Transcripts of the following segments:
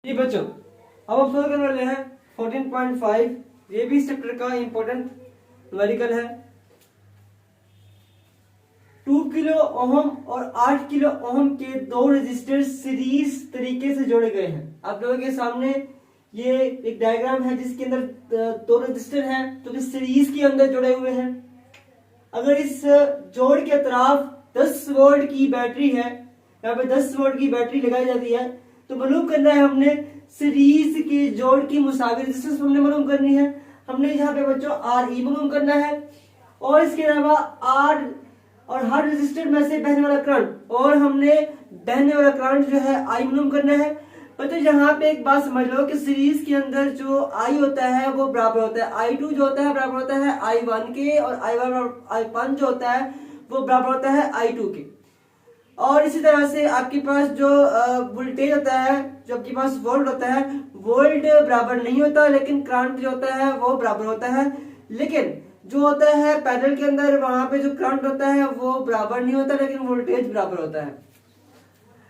जी बच्चों, अब हम सोल्व करने वाले हैं 14.5। ये भी इस चैप्टर का इंपॉर्टेंट न्यूमेरिकल है। 2 किलो ओहम और 8 किलो ओहम के दो रेजिस्टर सीरीज तरीके से जोड़े गए हैं। आप लोगों के सामने ये एक डायग्राम है जिसके अंदर दो रेजिस्टर हैं जो कि सीरीज के अंदर जुड़े हुए हैं। अगर इस जोड़ के अतराफ 10 वोल्ट की बैटरी है, यहाँ पे 10 वोल्ट की बैटरी लगाई जाती है, तो मालूम करना है हमने सीरीज के जोड़ की मुसाविर रेजिस्टेंस हमने मालूम करनी है। हमने यहाँ पे बच्चों RE मालूम करना है और इसके अलावा R और हर रेजिस्टर में से बहने वाला करंट और हमने बहने वाला करंट जो है I मालूम करना है। बच्चों यहाँ पे एक बात समझ लो कि सीरीज के अंदर जो I होता है वो बराबर होता है I2 जो होता है बराबर होता है I1 के, और I1 जो होता है वो बराबर होता है I2 के। और इसी तरह से आपके पास जो वोल्टेज होता है, जो आपके पास वोल्ट होता है, वोल्ट बराबर नहीं होता लेकिन करंट जो होता है वो बराबर होता है। लेकिन जो होता है पैरेलल के अंदर वहां पे जो करंट होता है वो बराबर नहीं होता लेकिन वोल्टेज बराबर होता है।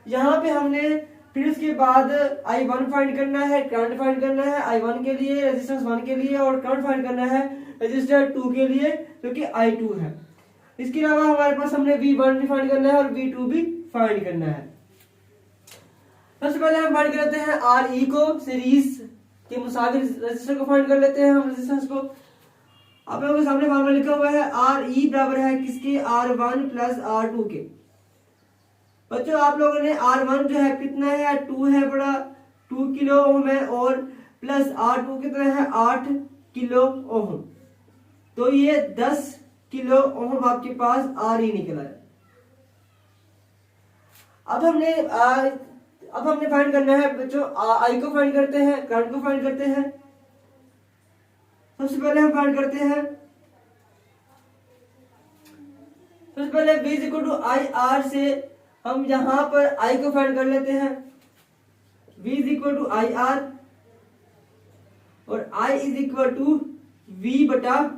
यहाँ पे हमने फिर उसके बाद I1 फाइंड करना है, करंट फाइंड करना है I1 के लिए, रेजिस्टेंस 1 के लिए, और करंट फाइंड करना है रेजिस्टर 2 के लिए जो कि I2 है। इसके अलावा हमारे पास हमने V1 भी फाइंड करना है और V2 भी फाइंड करना है। सबसे पहले हम फाइंड कर लेते हैं RE को, सीरीज के मुसाविर रेजिस्टर को फाइंड कर लेते हैं हम रेजिस्टेंस को। आप लोगों के सामने फॉर्मूला लिखा हुआ है RE बराबर है किसके, R1 प्लस R2 के। बच्चों आप लोगों ने R1 जो है कितना है, 2 है बड़ा, 2 किलो ओम है, और प्लस R2 कितना है, 8 किलो ओम। तो ये 10 किलो ओम आपके पास RE निकला है। अब हमने फाइंड करना है बच्चों I को फाइंड करते हैं, करंट को फाइंड करते हैं। सबसे पहले हम फाइंड करते हैं, सबसे पहले V is equal to IR से हम यहां पर I को फाइंड कर लेते हैं। V is equal to IR और I is equal to V बटा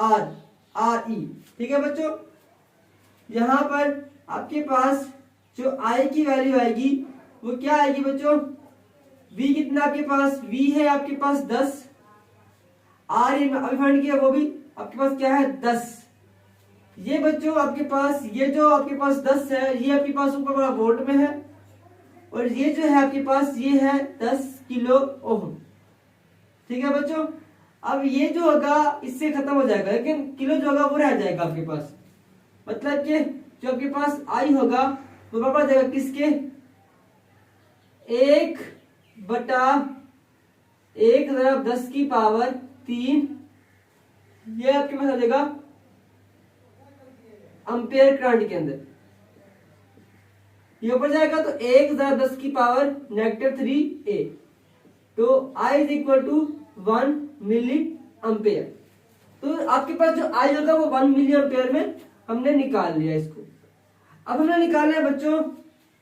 R, RE। ठीक है बच्चों, यहां पर आपके पास जो I की वैल्यू आएगी वो क्या आएगी बच्चों, V कितना आपके पास, V है आपके पास 10, RE अभी फाइंड किया वो भी आपके पास क्या है 10। ये बच्चों आपके पास ये जो आपके पास 10 है ये आपके पास ऊपर वाला वोल्ट में है, और ये जो है आपके पास ये है 10 किलो ओम। ठीक है बच्चों, अब ये जो होगा इससे खत्म हो जाएगा लेकिन किलो जो होगा वो रह जाएगा आपके पास। मतलब कि जो आपके पास I होगा वो बराबर जाएगा किसके, 1 बटा 1 × 10 की पावर 3, ये आपके पास आ जाएगा एम्पियर करंट के अंदर। ये ऊपर जाएगा तो 1 × 10 की पावर -3A, तो I is equal to 1 milli ampere. तो आपके पास जो I होगा वो 1 मिली एम्पियर में हमने निकाल लिया इसको। अब हमने निकालना है बच्चों,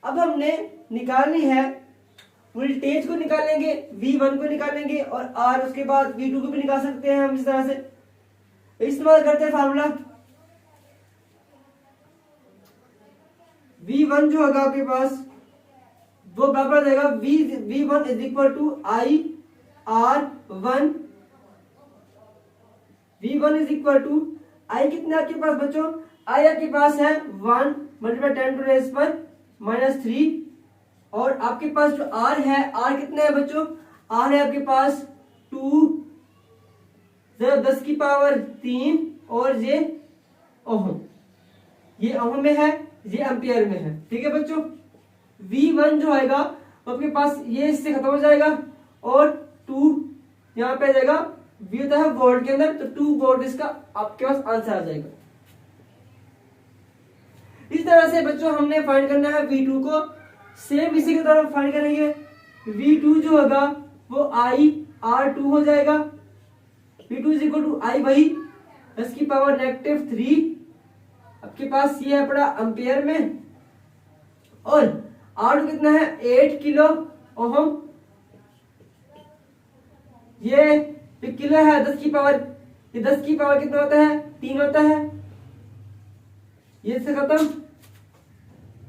अब हमने निकालनी है वोल्टेज को निकालेंगे, V1 को निकालेंगे और R उसके बाद V2 को भी निकाल सकते हैं हम इस तरह से। इस्तेमाल करते हैं फार्मूला V1 जो होगा आपके पास वो बराबर देगा V1 is equal to IR1। V1 is equal to I कितना आपके पास बच्चों, I आपके पास है 1 × 10⁻³ और आपके पास जो R है, R कितना है बच्चों, R है आपके पास 2 × 10 की पावर 3 और ये ओम, ये ओम में है, ये एम्पियर में है। ठीक है बच्चों, V1 जो आएगा वो आपके पास ये इससे खत्म हो जाएगा और 2 यहाँ पे आ जाएगा, V होता है वोल्ट के अंदर, तो 2 वोल्ट इसका आपके पास आंसर आ जाएगा। इस तरह से बच्चों हमने फाइंड करना है V2 को, सेम इसी की तरह फाइंड करेंगे। V2 जो होगा वो IR2 हो जाएगा। V2 is equal to I by 10 की पावर -3, आपके पास ये है पड़ा एम्पियर में, और R कितना है 8 किलो ओम। ये किलो है 10 की पावर, ये 10 की पावर कितना होता है 3 होता है, ये से खत्म।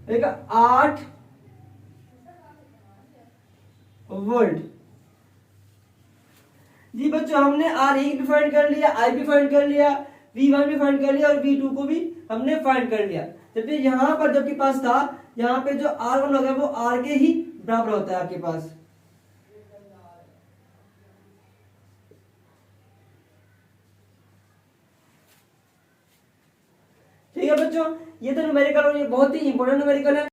देखा 8 वोल्ट। जी बच्चों, हमने आर ई भी फाइंड कर लिया, आई भी फाइंड कर लिया, V1 भी फाइंड कर लिया और V2 को भी हमने फाइंड कर लिया। जबकि यहां पर जबकि पास था, यहाँ पे जो R1 होगा वो R के ही बराबर होता है आपके पास। ठीक है बच्चों, ये तो न्यूमेरिकल और ये बहुत ही इंपॉर्टेंट न्यूमेरिकल है।